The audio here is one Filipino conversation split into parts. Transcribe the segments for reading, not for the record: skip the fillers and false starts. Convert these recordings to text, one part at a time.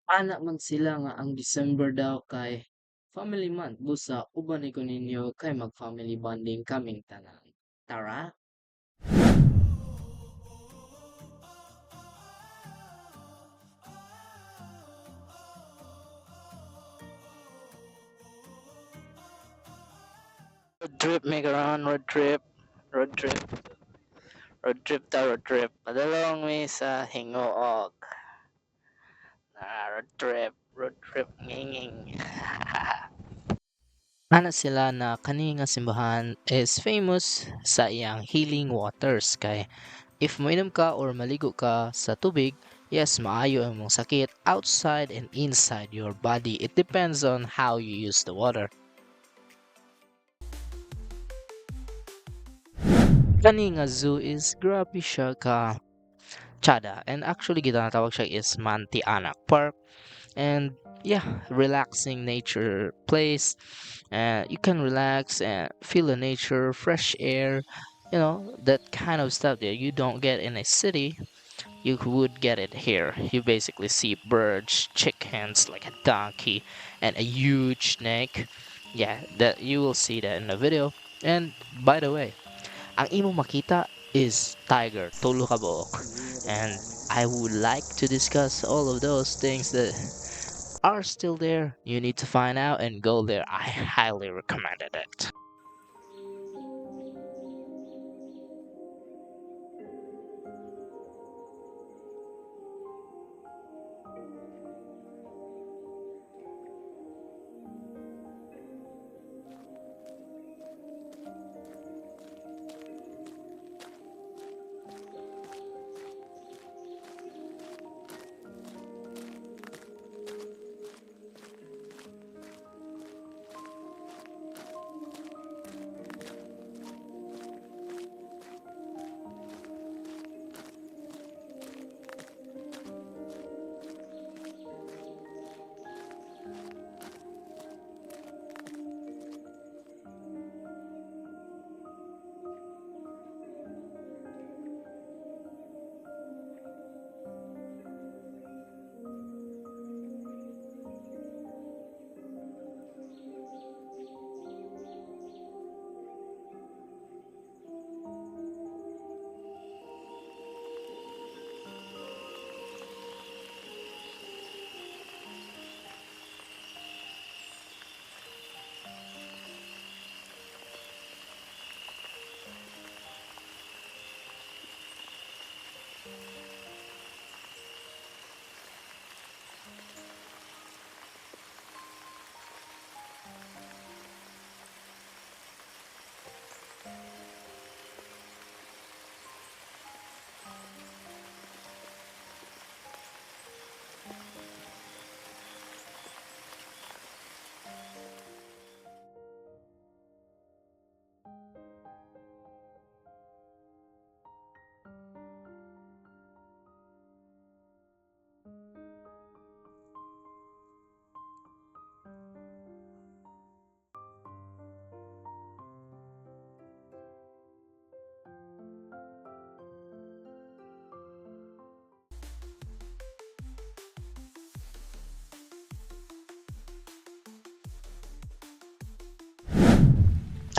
Ana man sila nga ang December daw kay family month busa uban ko ninyo kay mag-family bonding kaming tanan. Tara! Road trip, make around road trip, road trip, road trip. Padalong mi sa Hingoog. Road trip, nginging. Ana sila na kani nga simbahan is famous sa iyang healing waters kay if moinom ka or maligo ka sa tubig, yes, maayo ang mong sakit outside and inside your body. It depends on how you use the water. Kani nga zoo is grabe siya ka tsada and actually ginatawag siya is Mantianak Park and yeah, relaxing nature place. You can relax and feel the nature, fresh air, that kind of stuff that you don't get in a city. You would get it here. You basically see birds, chickens, like a donkey, and a huge snake. Yeah, that you will see that in the video. And by the way, ang imo makita is tiger, tolo ka buok. And I would like to discuss all of those things that are still there. You need to find out and go there. I highly recommended it.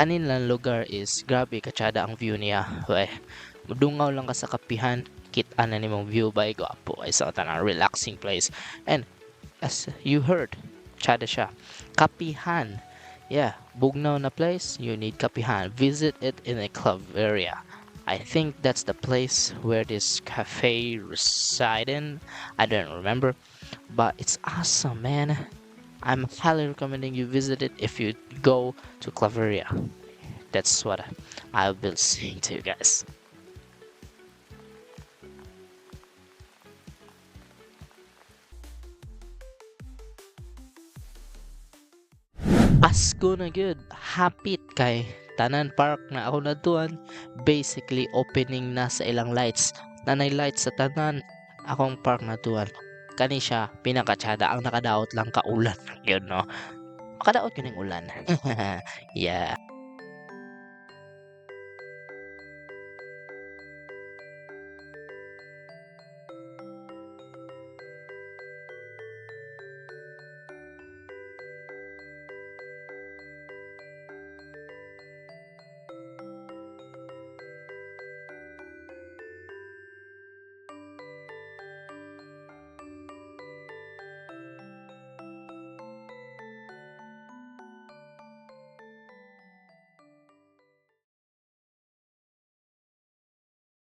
Anin lang lugar is grabe katsada ang view niya. Weh, mudungaw lang ka sa kapihan, kita na nimong view by gwapo ay sa tanang relaxing place. And as you heard, tsada siya. Kapihan. Yeah, bugnaw na place, you need kapihan. Visit it in a club area. I think that's the place where this cafe residing. I don't remember, but it's awesome, man. I'm highly recommending you visit it if you go to Claveria. That's what I'll be saying to you guys. Pasko na good. Hapit kay Tanan Park na ako natuan. Basically opening na sa ilang lights. Nanay lights sa tanan akong park natuan. Kani siya pinakatsada ang nakadaot lang ka ulan. Yun no. Makadaot yun ng ulan. Yeah.